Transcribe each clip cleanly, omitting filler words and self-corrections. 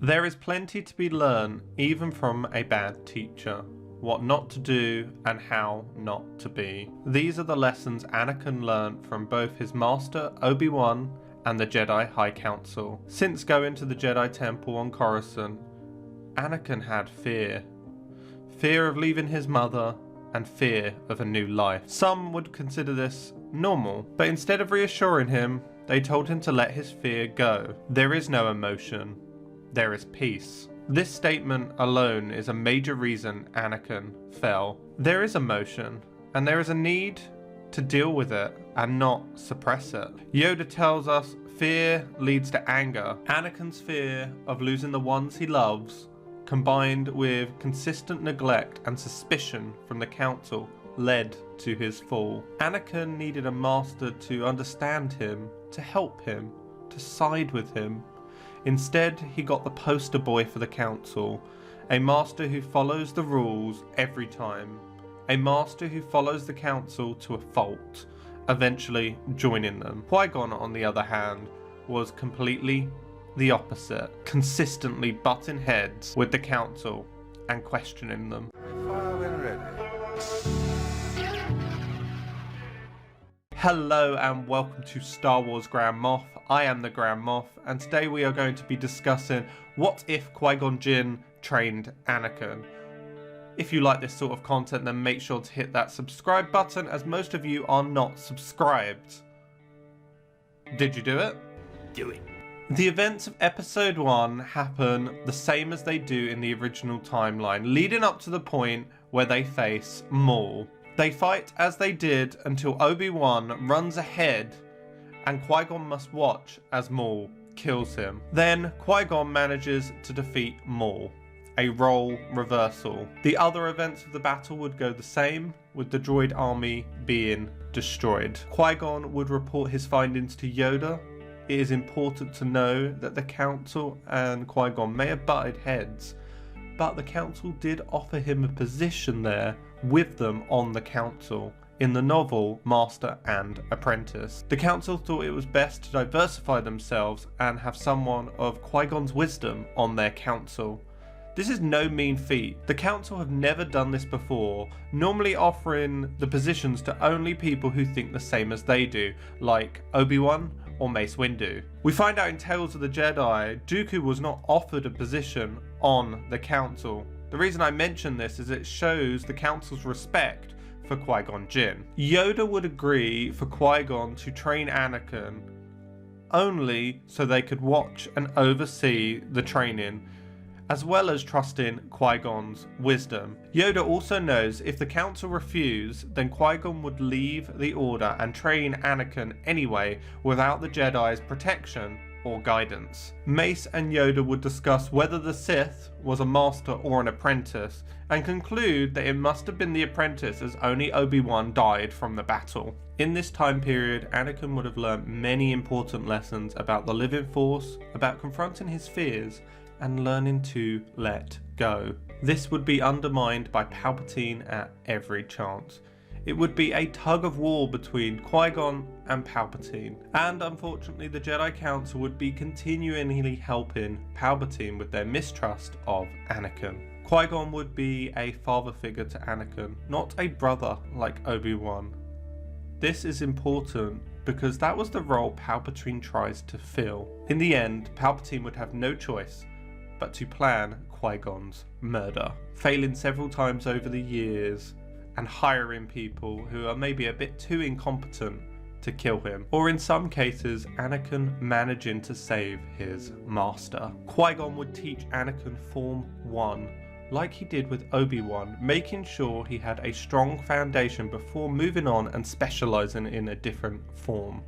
There is plenty to be learned even from a bad teacher. What not to do and how not to be. These are the lessons Anakin learnt from both his master Obi-Wan and the Jedi High Council. Since going to the Jedi Temple on Coruscant, Anakin had fear. Fear of leaving his mother and fear of a new life. Some would consider this normal, but instead of reassuring him, they told him to let his fear go. There is no emotion, there is peace. This statement alone is a major reason Anakin fell. There is emotion, and there is a need to deal with it and not suppress it. Yoda tells us fear leads to anger. Anakin's fear of losing the ones he loves, combined with consistent neglect and suspicion from the Council, led to his fall. Anakin needed a master to understand him, to help him, to side with him. Instead, he got the poster boy for the Council, a master who follows the rules every time, a master who follows the Council to a fault, eventually joining them. Qui-Gon, on the other hand, was completely the opposite, consistently butting heads with the Council and questioning them. Hello and welcome to Star Wars Grand Moff. I am the Grand Moff, and today we are going to be discussing what if Qui-Gon Jinn trained Anakin. If you like this sort of content, then make sure to hit that subscribe button, as most of you are not subscribed. Did you do it? Do it. The events of Episode 1 happen the same as they do in the original timeline, leading up to the point where they face Maul. They fight as they did until Obi-Wan runs ahead and Qui-Gon must watch as Maul kills him. Then Qui-Gon manages to defeat Maul, a role reversal. The other events of the battle would go the same, with the droid army being destroyed. Qui-Gon would report his findings to Yoda. It is important to know that the Council and Qui-Gon may have butted heads, but the Council did offer him a position there with them on the Council in the novel Master and Apprentice. The Council thought it was best to diversify themselves and have someone of Qui-Gon's wisdom on their Council. This is no mean feat. The Council have never done this before, normally offering the positions to only people who think the same as they do, like Obi-Wan or Mace Windu. We find out in Tales of the Jedi, Dooku was not offered a position on the Council. The reason I mention this is it shows the Council's respect for Qui-Gon Jinn. Yoda would agree for Qui-Gon to train Anakin only so they could watch and oversee the training, as well as trusting Qui-Gon's wisdom. Yoda also knows if the Council refuse, then Qui-Gon would leave the Order and train Anakin anyway without the Jedi's protection or guidance. Mace and Yoda would discuss whether the Sith was a master or an apprentice, and conclude that it must have been the apprentice, as only Obi-Wan died from the battle. In this time period, Anakin would have learnt many important lessons about the living force, about confronting his fears, and learning to let go. This would be undermined by Palpatine at every chance. It would be a tug of war between Qui-Gon and Palpatine, and unfortunately the Jedi Council would be continually helping Palpatine with their mistrust of Anakin. Qui-Gon would be a father figure to Anakin, not a brother like Obi-Wan. This is important because that was the role Palpatine tries to fill. In the end, Palpatine would have no choice but to plan Qui-Gon's murder, failing several times over the years and hiring people who are maybe a bit too incompetent to kill him, or in some cases Anakin managing to save his master. Qui-Gon would teach Anakin Form 1 like he did with Obi-Wan, making sure he had a strong foundation before moving on and specialising in a different form.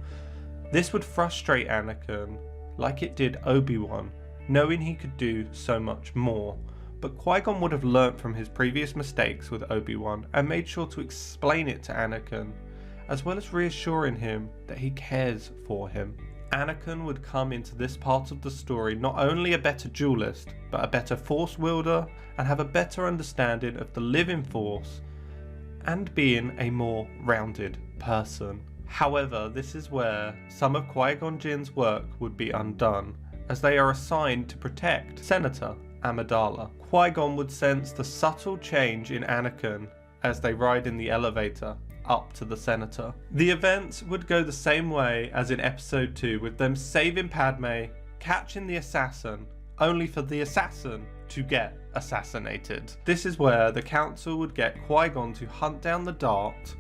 This would frustrate Anakin like it did Obi-Wan, knowing he could do so much more. But Qui-Gon would have learnt from his previous mistakes with Obi-Wan and made sure to explain it to Anakin, as well as reassuring him that he cares for him. Anakin would come into this part of the story not only a better duelist, but a better force wielder and have a better understanding of the living force and being a more rounded person. However, this is where some of Qui-Gon Jinn's work would be undone, as they are assigned to protect Senator Amidala. Qui-Gon would sense the subtle change in Anakin as they ride in the elevator up to the Senator. The events would go the same way as in episode 2, with them saving Padme, catching the assassin, only for the assassin to get assassinated. This is where the Council would get Qui-Gon to hunt down the Dart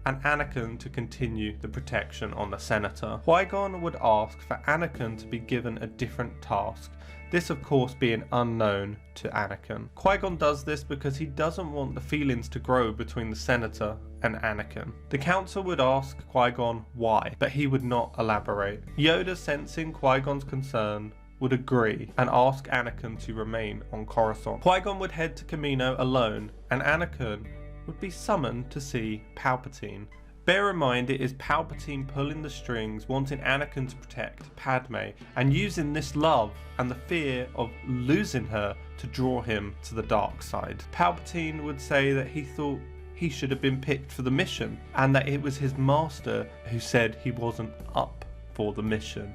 and Anakin to continue the protection on the Senator. Qui-Gon would ask for Anakin to be given a different task, this of course being unknown to Anakin. Qui-Gon does this because he doesn't want the feelings to grow between the Senator and Anakin. The Council would ask Qui-Gon why, but he would not elaborate. Yoda, sensing Qui-Gon's concern, would agree and ask Anakin to remain on Coruscant. Qui-Gon would head to Kamino alone, and Anakin would be summoned to see Palpatine. Bear in mind, it is Palpatine pulling the strings, wanting Anakin to protect Padme, and using this love and the fear of losing her to draw him to the dark side. Palpatine would say that he thought he should have been picked for the mission, and that it was his master who said he wasn't up for the mission,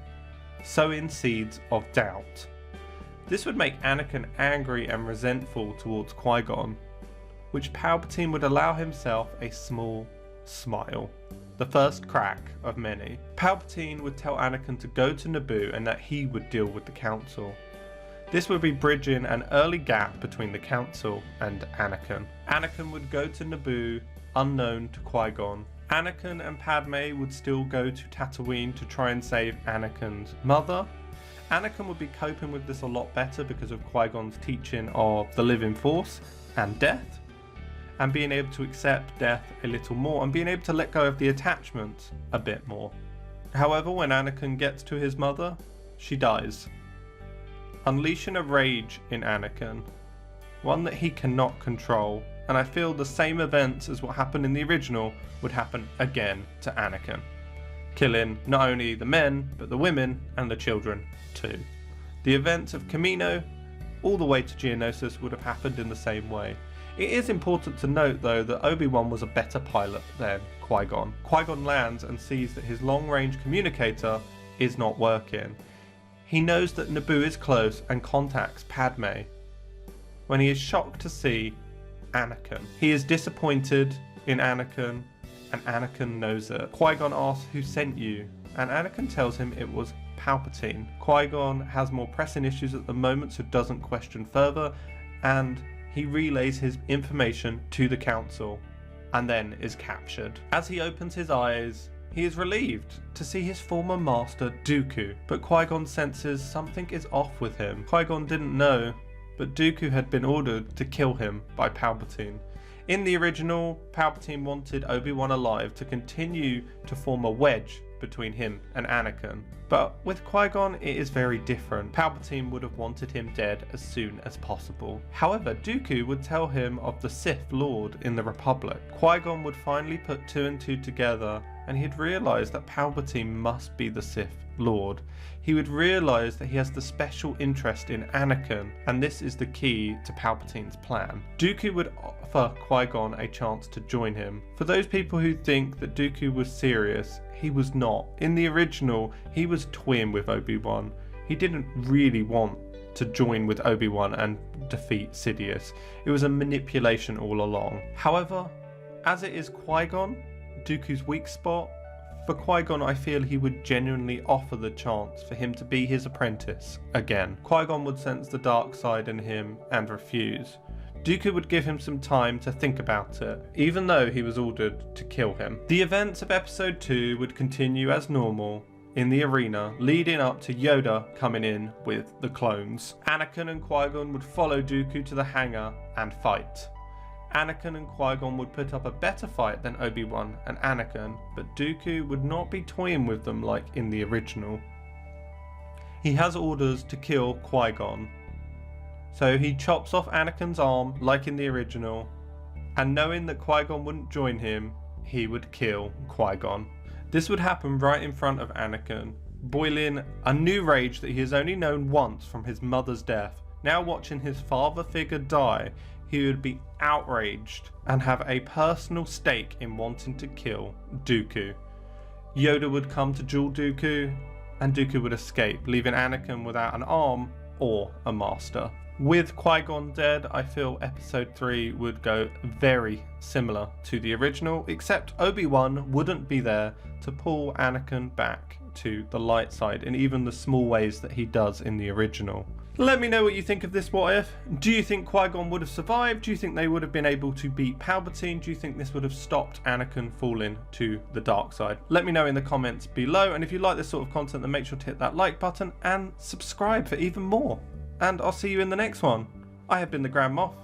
sowing seeds of doubt. This would make Anakin angry and resentful towards Qui-Gon, which Palpatine would allow himself a small smile, the first crack of many. Palpatine would tell Anakin to go to Naboo and that he would deal with the Council. This would be bridging an early gap between the Council and Anakin. Anakin would go to Naboo unknown to Qui-Gon. Anakin and Padme would still go to Tatooine to try and save Anakin's mother. Anakin would be coping with this a lot better because of Qui-Gon's teaching of the living force and death, and being able to accept death a little more and being able to let go of the attachment a bit more. However, when Anakin gets to his mother, she dies, unleashing a rage in Anakin, one that he cannot control, and I feel the same events as what happened in the original would happen again to Anakin, killing not only the men but the women and the children too. The events of Kamino all the way to Geonosis would have happened in the same way. It is important to note though that Obi-Wan was a better pilot than Qui-Gon. Qui-Gon lands and sees that his long-range communicator is not working. He knows that Naboo is close and contacts Padme, when he is shocked to see Anakin. He is disappointed in Anakin, and Anakin knows it. Qui-Gon asks who sent you, and Anakin tells him it was Palpatine. Qui-Gon has more pressing issues at the moment, so doesn't question further, and he relays his information to the Council and then is captured. As he opens his eyes, he is relieved to see his former master Dooku, but Qui-Gon senses something is off with him. Qui-Gon didn't know, but Dooku had been ordered to kill him by Palpatine. In the original, Palpatine wanted Obi-Wan alive to continue to form a wedge between him and Anakin. But with Qui-Gon, it is very different. Palpatine would have wanted him dead as soon as possible. However, Dooku would tell him of the Sith Lord in the Republic. Qui-Gon would finally put two and two together, and he'd realise that Palpatine must be the Sith Lord. He would realise that he has the special interest in Anakin, and this is the key to Palpatine's plan. Dooku would offer Qui-Gon a chance to join him. For those people who think that Dooku was serious, he was not. In the original, he was toying with Obi-Wan. He didn't really want to join with Obi-Wan and defeat Sidious. It was a manipulation all along. However, as it is Qui-Gon, Dooku's weak spot, for Qui-Gon I feel he would genuinely offer the chance for him to be his apprentice again. Qui-Gon would sense the dark side in him and refuse. Dooku would give him some time to think about it, even though he was ordered to kill him. The events of episode 2 would continue as normal in the arena, leading up to Yoda coming in with the clones. Anakin and Qui-Gon would follow Dooku to the hangar and fight. Anakin and Qui-Gon would put up a better fight than Obi-Wan and Anakin, but Dooku would not be toying with them like in the original. He has orders to kill Qui-Gon, so he chops off Anakin's arm like in the original, and knowing that Qui-Gon wouldn't join him, he would kill Qui-Gon. This would happen right in front of Anakin, boiling a new rage that he has only known once from his mother's death. Now watching his father figure die, he would be outraged and have a personal stake in wanting to kill Dooku. Yoda would come to duel Dooku, and Dooku would escape, leaving Anakin without an arm or a master. With Qui-Gon dead, I feel episode 3 would go very similar to the original, except Obi-Wan wouldn't be there to pull Anakin back to the light side in even the small ways that he does in the original. Let me know what you think of this what if. Do you think Qui-Gon would have survived? Do you think they would have been able to beat Palpatine? Do you think this would have stopped Anakin falling to the dark side? Let me know in the comments below, and if you like this sort of content, then make sure to hit that like button and subscribe for even more. And I'll see you in the next one. I have been the Grand Moff,